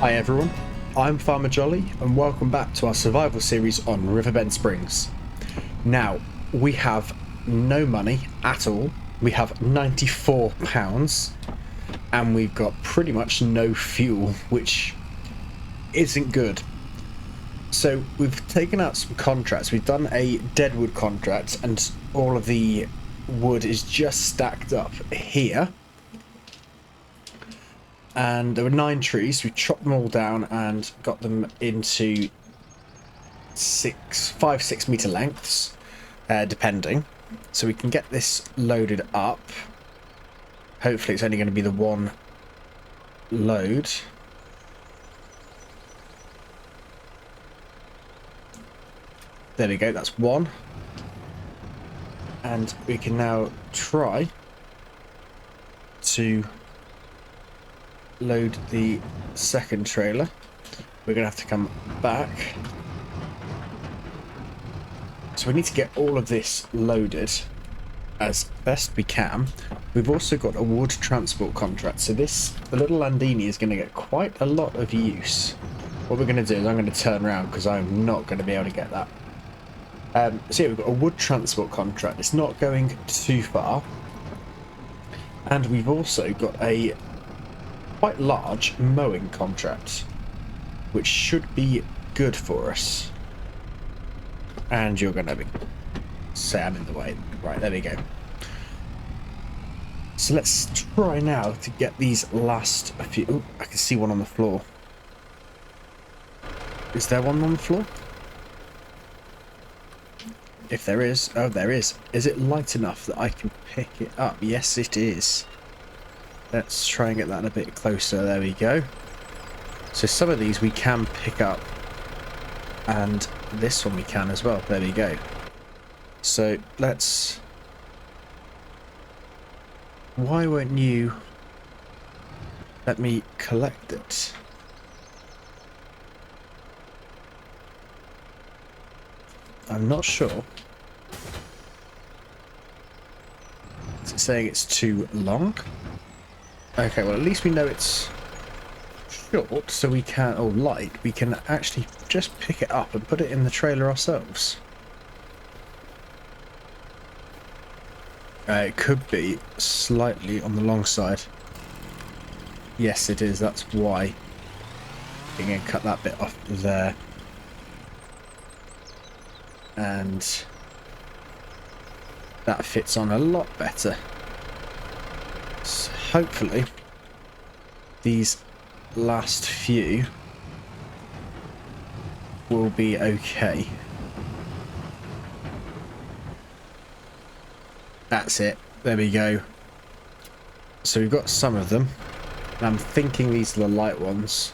Hi everyone, I'm Farmer Jolly and welcome back to our survival series on Riverbend Springs. Now, we have no money at all, we have £94 and we've got pretty much no fuel, which isn't good. So we've taken out some contracts, we've done a deadwood contract and all of the wood is just stacked up here. And there were 9 trees. We chopped them all down and got them into 5-6 meter lengths, depending. So we can get this loaded up. Hopefully it's only going to be the one load. There we go, that's one. And we can now try to load the second trailer. We're gonna have to come back, so we need to get all of this loaded as best we can. We've also got a wood transport contract, so the little Landini is going to get quite a lot of use. What we're going to do is I'm going to turn around because I'm not going to be able to get that. So yeah, we've got a wood transport contract. It's not going too far, and we've also got a quite large mowing contract, which should be good for us. And you're going to say I'm in the way. Right, there we go. So let's try now to get these last few. Ooh, I can see one on the floor. Is there one on the floor? If there is, oh, there is. Is it light enough that I can pick it up? Yes, it is. Let's try and get that a bit closer. There we go. So some of these we can pick up, and this one we can as well. There we go. So let's... Why won't you let me collect it? I'm not sure. Is it saying it's too long? Okay, well at least we know it's short, so we can, or light, we can actually just pick it up and put it in the trailer ourselves. It could be slightly on the long side. Yes, it is, that's why. I'm going to cut that bit off there. And that fits on a lot better. So hopefully these last few will be okay. That's it. There we go. So we've got some of them. And I'm thinking these are the light ones.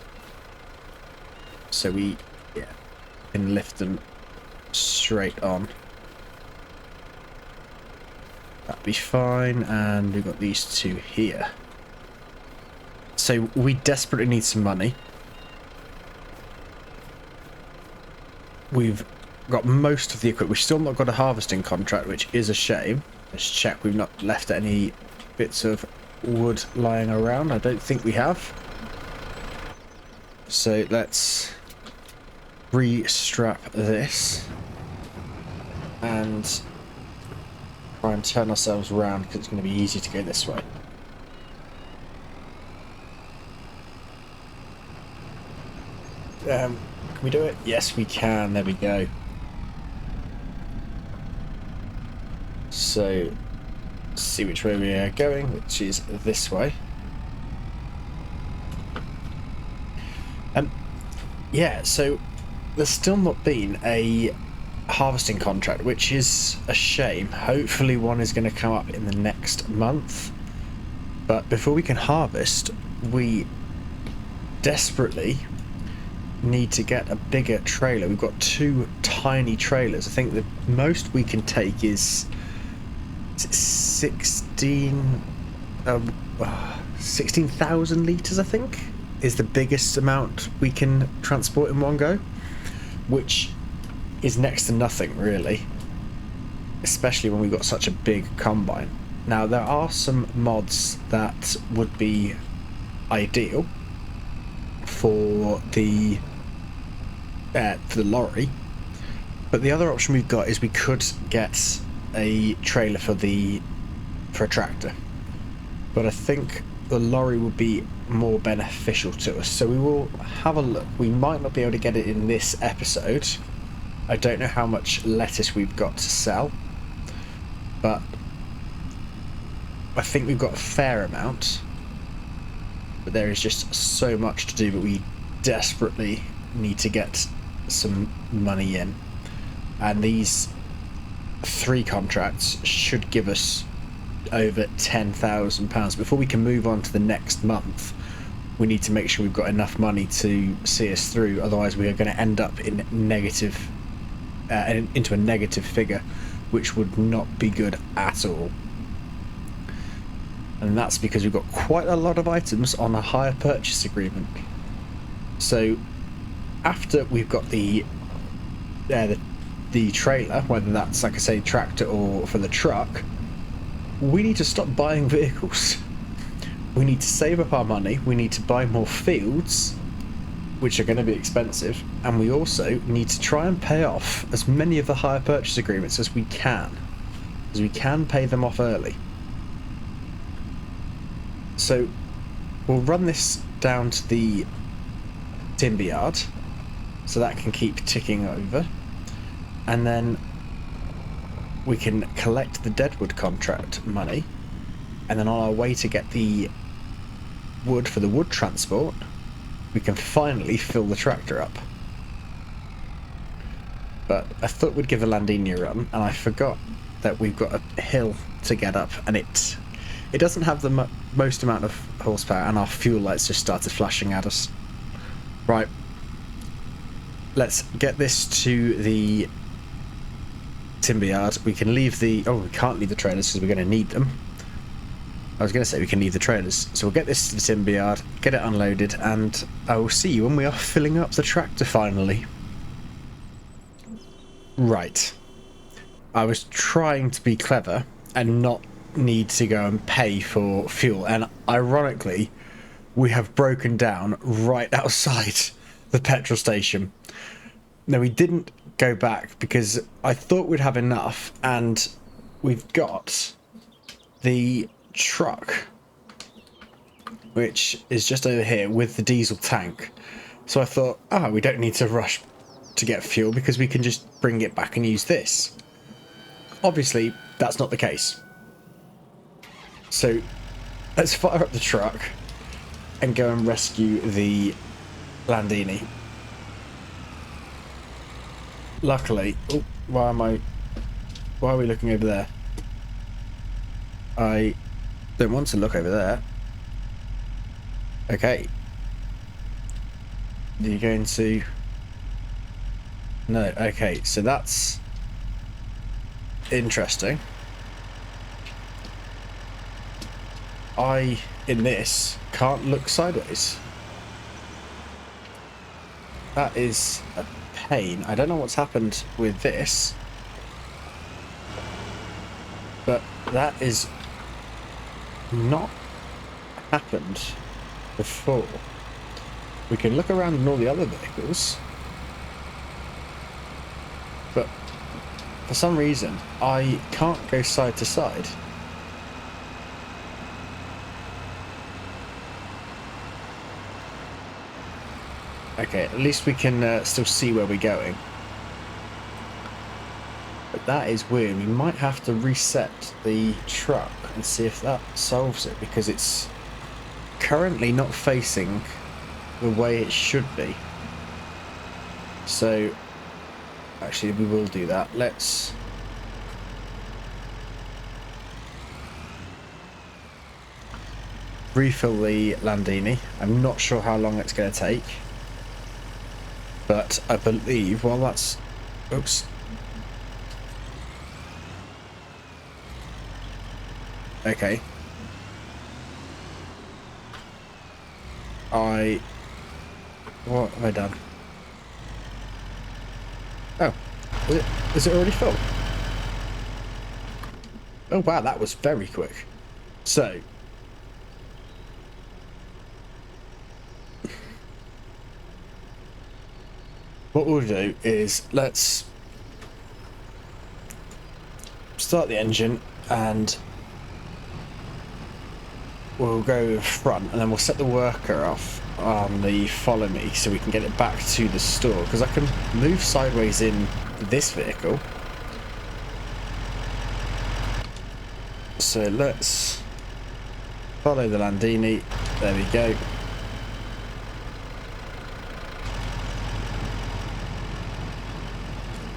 So we can lift them straight on. That'd be fine. And we've got these two here. So we desperately need some money. We've got most of the equipment. We've still not got a harvesting contract, which is a shame. Let's check we've not left any bits of wood lying around. I don't think we have. So let's re-strap this and try and turn ourselves around because it's going to be easy to go this way. Can we do it? Yes, we can. There we go. So, let's see which way we are going, which is this way. Yeah, so there's still not been a harvesting contract, which is a shame. Hopefully one is going to come up in the next month. But before we can harvest, we desperately need to get a bigger trailer. We've got 2 tiny trailers. I think the most we can take is 16,000 litres, I think, is the biggest amount we can transport in one go, which is next to nothing really, especially when we've got such a big combine. Now there are some mods that would be ideal for the lorry. But the other option we've got is we could get a trailer for a tractor. But I think the lorry would be more beneficial to us. So we will have a look. We might not be able to get it in this episode. I don't know how much lettuce we've got to sell, but I think we've got a fair amount. But there is just so much to do, but we desperately need to get some money in. And these 3 contracts should give us over £10,000. Before we can move on to the next month, we need to make sure we've got enough money to see us through. Otherwise, we are going to end up in negative, into a negative figure, which would not be good at all. And that's because we've got quite a lot of items on a hire purchase agreement. So after we've got the trailer, whether that's, like I say, tractor or for the truck, we need to stop buying vehicles. We need to save up our money. We need to buy more fields, which are going to be expensive, and we also need to try and pay off as many of the hire purchase agreements as we can, because we can pay them off early. So we'll run this down to the timber yard, so that can keep ticking over, and then we can collect the Deadwood contract money, and then on our way to get the wood for the wood transport, we can finally fill the tractor up. But I thought we'd give the Landini a run, and I forgot that we've got a hill to get up, and it doesn't have the most amount of horsepower, and our fuel lights just started flashing at us. Right, let's get this to the timber yard. We can leave the... oh, we can't leave the trailers because we're going to need them. I was going to say we can leave the trailers. So we'll get this to the timber yard, get it unloaded, and I will see you when we are filling up the tractor finally. Right. I was trying to be clever and not need to go and pay for fuel, and ironically we have broken down right outside the petrol station. Now, we didn't go back because I thought we'd have enough, and we've got the truck, which is just over here with the diesel tank. So I thought, we don't need to rush to get fuel because we can just bring it back and use this. Obviously, that's not the case. So let's fire up the truck and go and rescue the Landini. Luckily, why are we looking over there? I don't want to look over there. Okay. Are you going to... no, okay, so that's interesting. in this, can't look sideways. That is a pain. I don't know what's happened with this, but that is not happened before. We can look around in all the other vehicles, but for some reason I can't go side to side. Okay, at least we can still see where we're going. But that is weird. We might have to reset the truck and see if that solves it, because it's currently not facing the way it should be. So, actually, we will do that. Let's... refill the Landini. I'm not sure how long it's going to take, but I believe, well, that's... oops. Okay. What have I done? Oh. Is it already full? Oh, wow, that was very quick. So... what we'll do is let's start the engine and we'll go front, and then we'll set the worker off on the follow me so we can get it back to the store, because I can move sideways in this vehicle. So let's follow the Landini. There we go.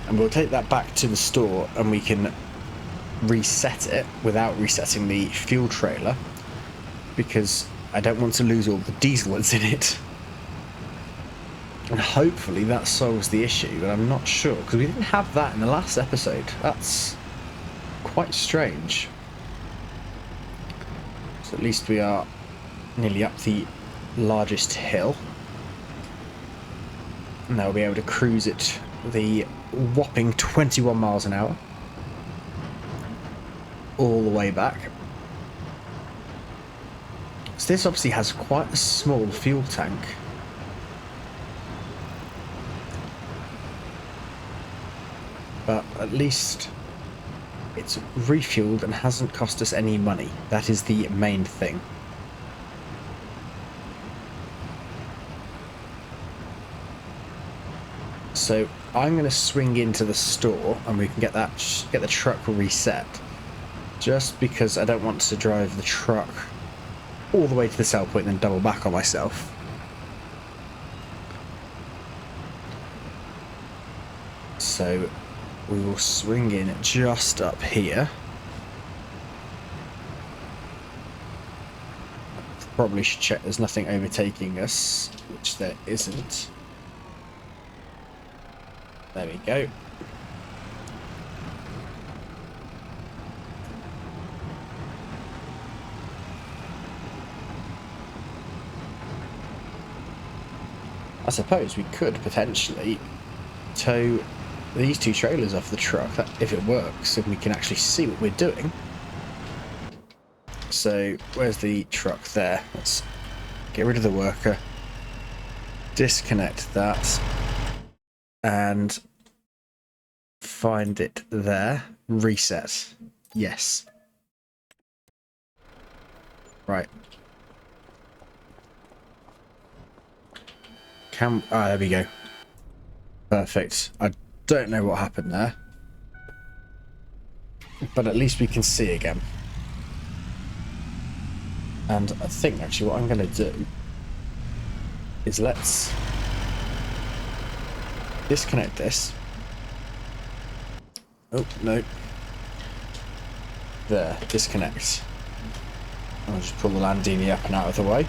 And we'll take that back to the store and we can reset it without resetting the fuel trailer, because I don't want to lose all the diesel that's in it. And hopefully that solves the issue, but I'm not sure, because we didn't have that in the last episode. That's quite strange. So at least we are nearly up the largest hill. And now we'll be able to cruise it the whopping 21 miles an hour all the way back. So this obviously has quite a small fuel tank. But at least it's refueled and hasn't cost us any money. That is the main thing. So I'm going to swing into the store and we can get the truck reset. Just because I don't want to drive the truck all the way to the sell point and then double back on myself. So we will swing in just up here. Probably should check there's nothing overtaking us, which there isn't. There we go. I suppose we could potentially tow these two trailers off the truck if it works, and we can actually see what we're doing. So where's the truck? There. Let's get rid of the worker, disconnect that, and find it there. Reset. Yes. Right. There we go. Perfect. I don't know what happened there, but at least we can see again. And I think actually what I'm going to do is let's disconnect this. Oh, no. There, disconnect. I'll just pull the Landini up and out of the way.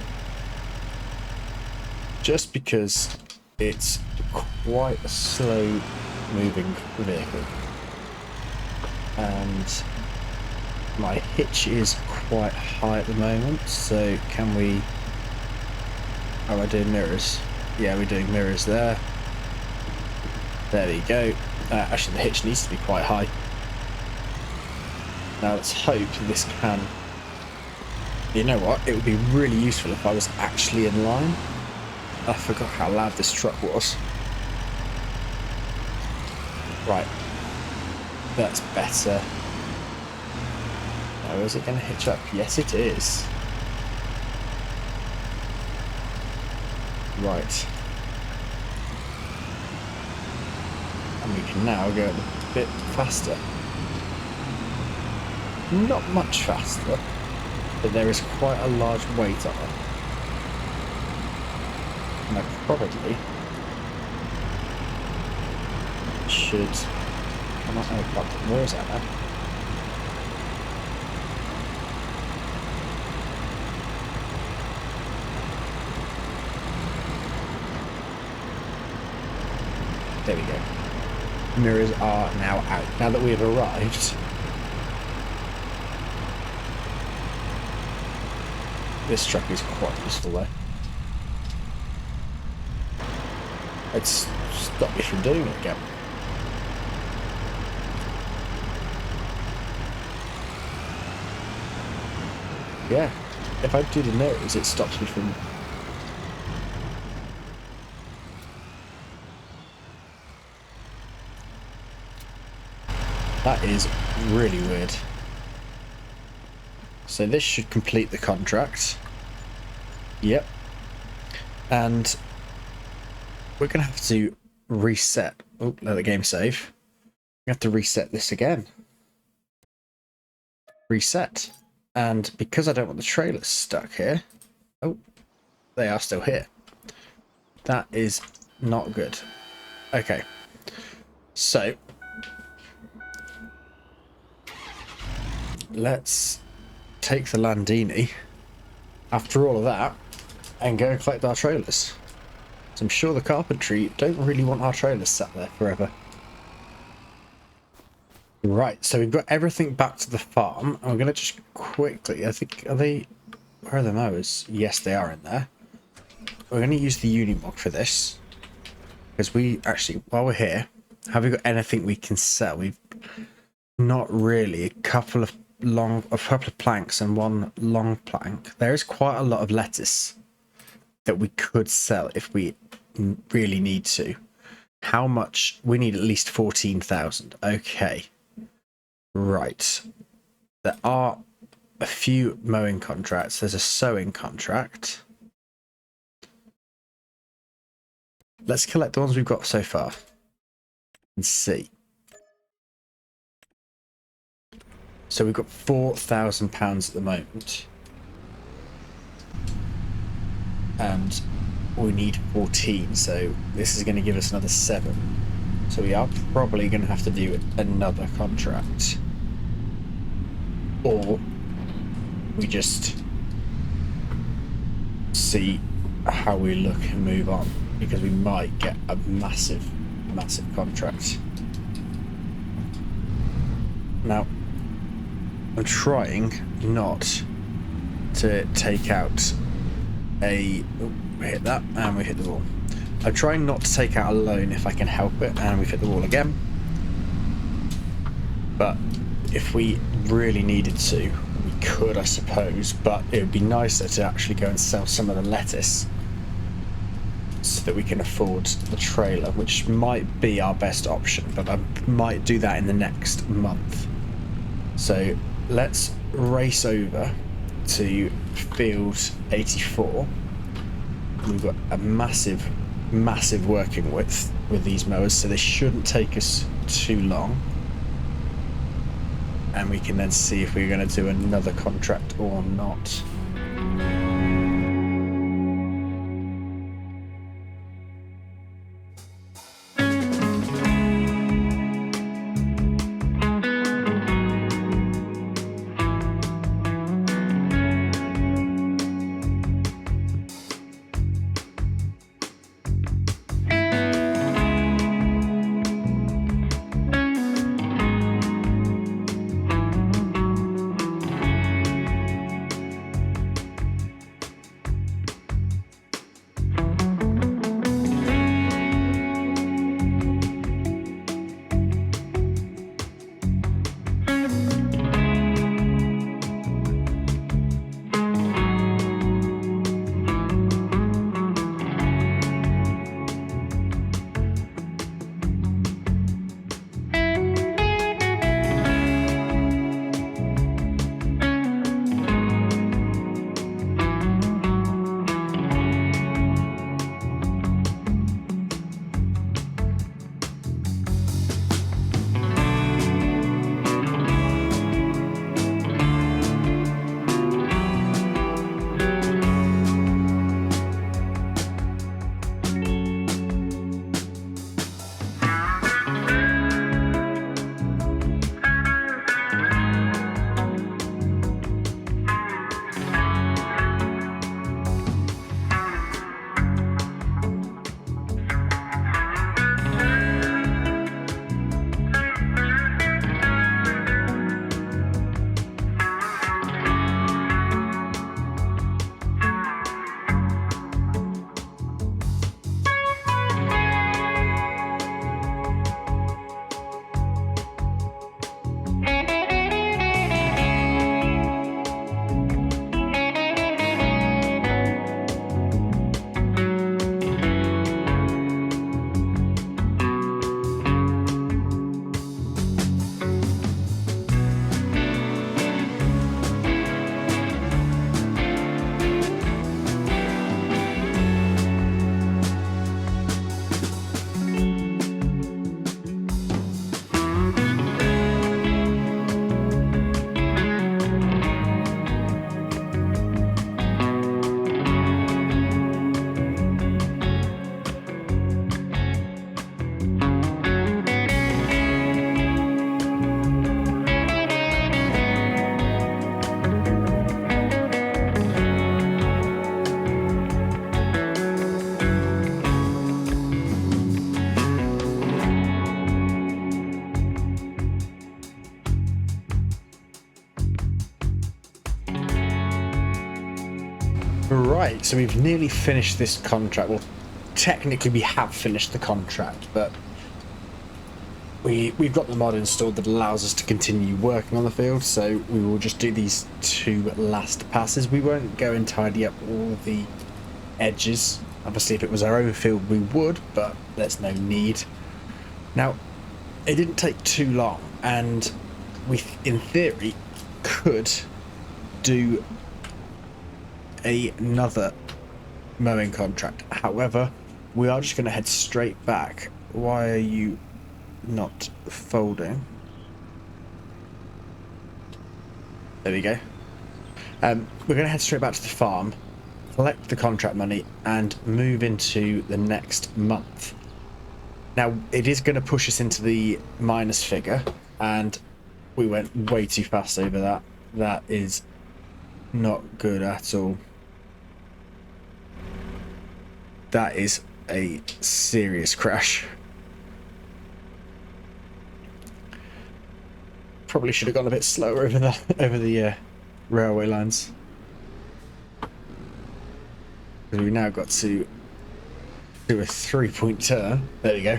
Just because it's quite a slow moving vehicle. And my hitch is quite high at the moment, so can we... Oh, we're doing mirrors. Yeah, we're doing mirrors there. There we go. Actually, the hitch needs to be quite high. Now let's hope this can... You know what? It would be really useful if I was actually in line. I forgot how loud this truck was. Right. That's better. Now, is it going to hitch up? Yes, it is. Right. And we can now go a bit faster. Not much faster, but there is quite a large weight on it. And I probably should come out. Oh, God, where is that now? There we go. Mirrors are now out. Now that we have arrived, this truck is quite useful though. It's stopped me from doing it again. Yeah, if I do the mirrors, it stops me from... That is really weird. So this should complete the contract. Yep. And we're going to have to reset. Oh, let the game save. We have to reset this again. Reset. And because I don't want the trailers stuck here. Oh, they are still here. That is not good. Okay. So let's take the Landini after all of that and go and collect our trailers. So I'm sure the carpentry don't really want our trailers sat there forever. Right, so we've got everything back to the farm. I'm going to just quickly, I think, where are the mowers? Yes, they are in there. We're going to use the Unimog for this. Because we actually, while we're here, have we got anything we can sell? We've not really. A couple of planks and one long plank. There is quite a lot of lettuce that we could sell if we really need to. How much? We need at least 14,000. Okay. Right. There are a few mowing contracts. There's a sowing contract. Let's collect the ones we've got so far and see. So we've got £4,000 at the moment. And we need 14, so this is going to give us another 7. So we are probably going to have to do another contract. Or we just see how we look and move on, because we might get a massive contract. Now, I'm trying not to take out a... Oh, we hit that, and we hit the wall. I'm trying not to take out a loan if I can help it, and we've hit the wall again. But if we really needed to, we could, I suppose, but it would be nicer to actually go and sell some of the lettuce so that we can afford the trailer, which might be our best option, but I might do that in the next month. So let's race over to field 84. We've got a massive working width with these mowers, so they shouldn't take us too long. And we can then see if we're going to do another contract or not. Right, so we've nearly finished this contract. Well, technically we have finished the contract, but we've got the mod installed that allows us to continue working on the field, so we will just do these 2 last passes. We won't go and tidy up all the edges. Obviously, if it was our own field, we would, but there's no need. Now, it didn't take too long, and we, in theory, could do another mowing contract. However, we are just going to head straight back. Why are you not folding? There we go. We're going to head straight back to the farm, collect the contract money, and move into the next month. Now, it is going to push us into the minus figure, and we went way too fast over that. That is not good at all. That is a serious crash. Probably should have gone a bit slower over the railway lines. Because we now got to do a 3-point turn. There we go.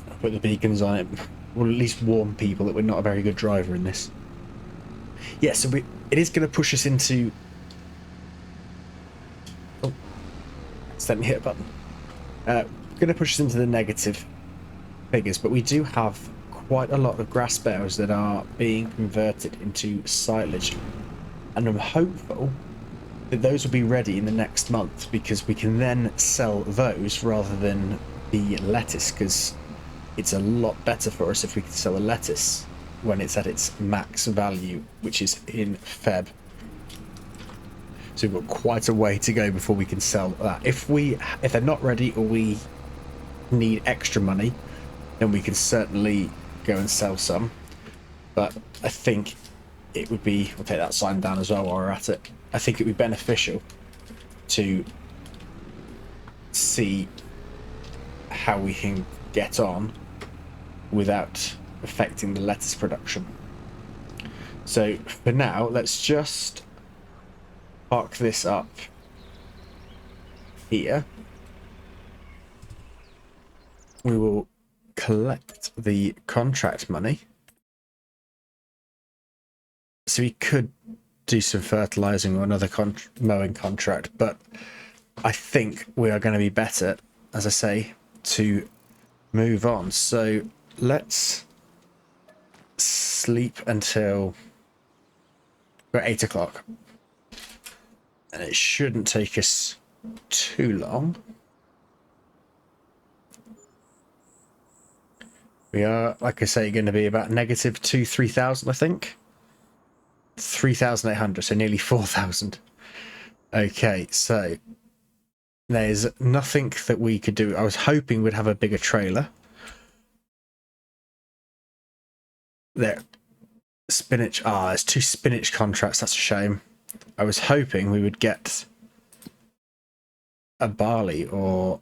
I'll put the beacons on it. We'll at least warn people that we're not a very good driver in this. Yeah, so it is going to push us into... Oh, let me hit a button. Going to push us into the negative figures, but we do have quite a lot of grass bales that are being converted into silage, and I'm hopeful that those will be ready in the next month, because we can then sell those rather than the lettuce, because it's a lot better for us if we can sell a lettuce when it's at its max value, which is in Feb. So we've got quite a way to go before we can sell that. If they're not ready, or we need extra money, then we can certainly go and sell some. But I think it would be... I'll take that sign down as well while we're at it. I think it would be beneficial to see how we can get on without affecting the lettuce production. So for now, let's just park this up here. We will collect the contract money. So we could do some fertilizing or another mowing contract, but I think we are going to be better, as I say, to move on. So let's sleep until 8 o'clock, and it shouldn't take us too long. We are, like I say, going to be about negative 3,000, I think. 3,800, so nearly 4,000. Okay, so there's nothing that we could do. I was hoping we'd have a bigger trailer. There. Spinach. Ah, there's 2 spinach contracts. That's a shame. I was hoping we would get a barley or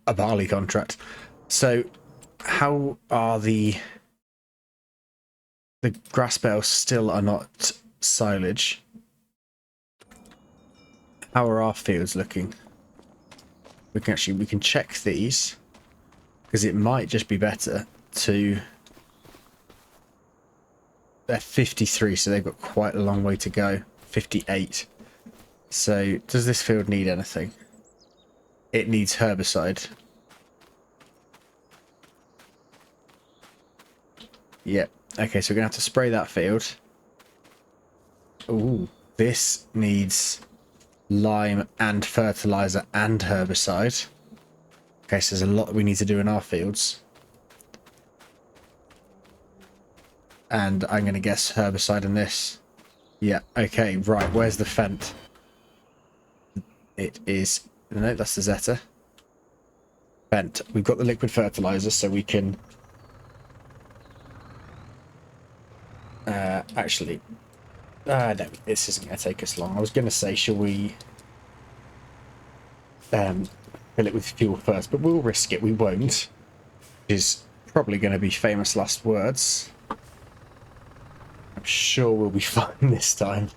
a barley contract. So how are the grass bales still are not silage? How are our fields looking? We can check these, because it might just be better to... They're 53, so they've got quite a long way to go. 58. So does this field need anything? It needs herbicide. Yep. Okay, so we're going to have to spray that field. Ooh, this needs lime and fertilizer and herbicide. Okay, so there's a lot that we need to do in our fields. And I'm going to guess herbicide in this. Yeah, okay, right. Where's the Fent? It is... No, that's the Zeta. Fent. We've got the liquid fertilizer, so we can... actually... no, this isn't going to take us long. I was going to say, shall we... fill it with fuel first, but we'll risk it. We won't. Which is probably going to be famous last words. I'm sure we'll be fine this time.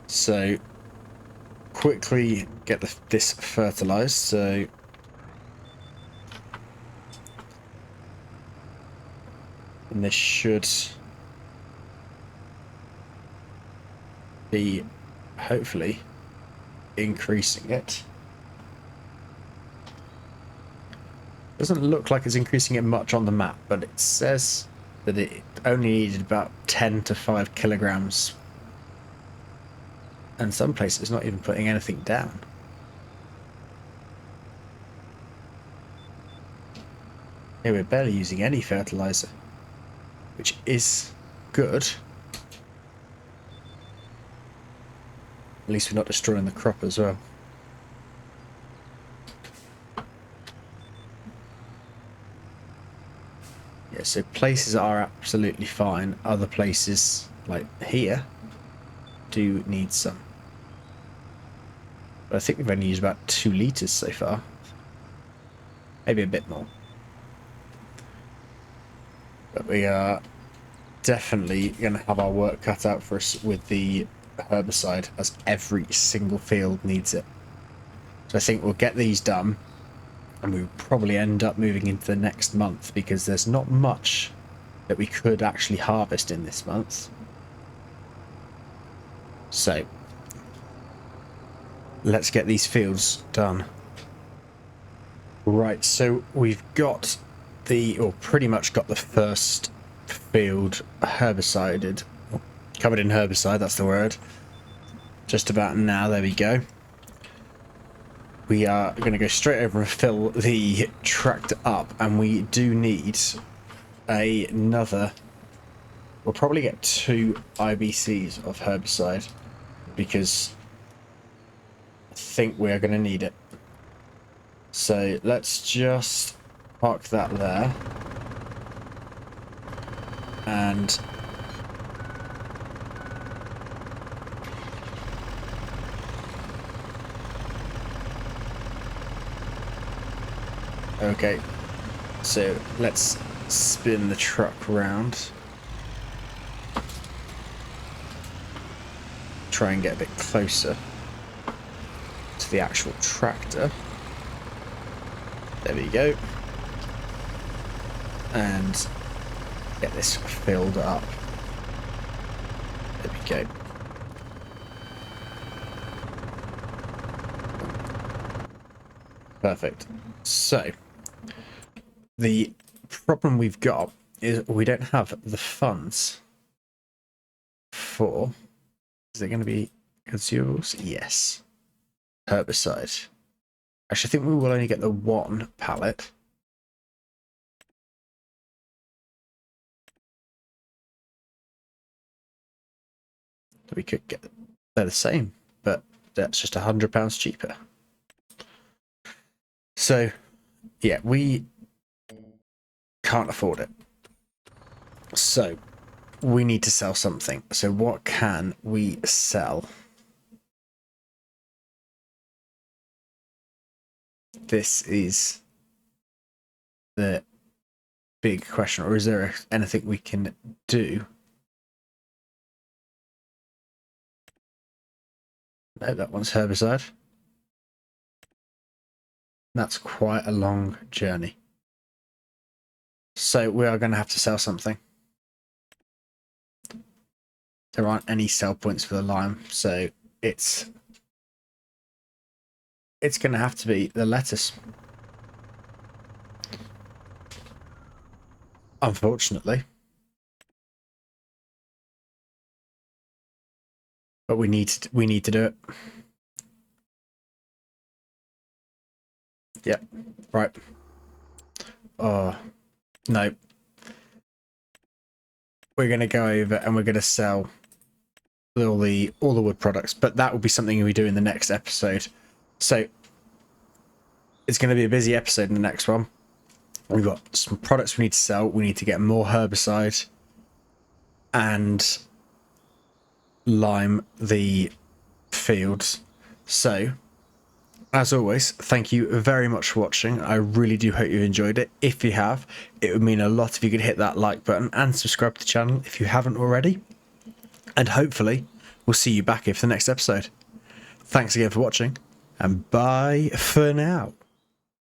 So quickly get this fertilized. So and this should be hopefully increasing it. Doesn't look like it's increasing it much on the map, but it says that it only needed about 10 to 5 kilograms. And some places not even putting anything down. Yeah, we're barely using any fertilizer, which is good. At least we're not destroying the crop as well. Yeah, so places are absolutely fine. Other places, like here, do need some. But I think we've only used about 2 litres so far. Maybe a bit more. But we are definitely going to have our work cut out for us with the herbicide, as every single field needs it. So I think we'll get these done, and we'll probably end up moving into the next month, because there's not much that we could actually harvest in this month. So let's get these fields done. Right, so we've got or pretty much got the first field herbicided, covered in herbicide, that's the word. Just about now, there we go. We are going to go straight over and fill the tractor up, and we do need another, we'll probably get 2 IBCs of herbicide, because I think we're going to need it. So let's just park that there. And okay, so let's spin the truck round. Try and get a bit closer to the actual tractor. There we go. And get this filled up. There we go. Perfect. So the problem we've got is we don't have the funds for, is it going to be consumables? Yes. Herbicide. Actually, I think we will only get the 1 pallet. We could get, they're the same, but that's just £100 cheaper. So yeah, we can't afford it. So we need to sell something. So what can we sell? This is the big question. Or is there anything we can do? No, that one's herbicide. That's quite a long journey. So we are going to have to sell something. There aren't any sell points for the lime, so it's going to have to be the lettuce. Unfortunately. But we need to do it. Yep. Right. Oh no. We're gonna go over and we're gonna sell all the wood products, but that will be something we do in the next episode. So it's gonna be a busy episode in the next one. We've got some products we need to sell. We need to get more herbicide and lime the fields. So As always, thank you very much for watching. I really do hope you enjoyed it. If you have, it would mean a lot if you could hit that like button and subscribe to the channel if you haven't already. And hopefully, we'll see you back here for the next episode. Thanks again for watching, and bye for now.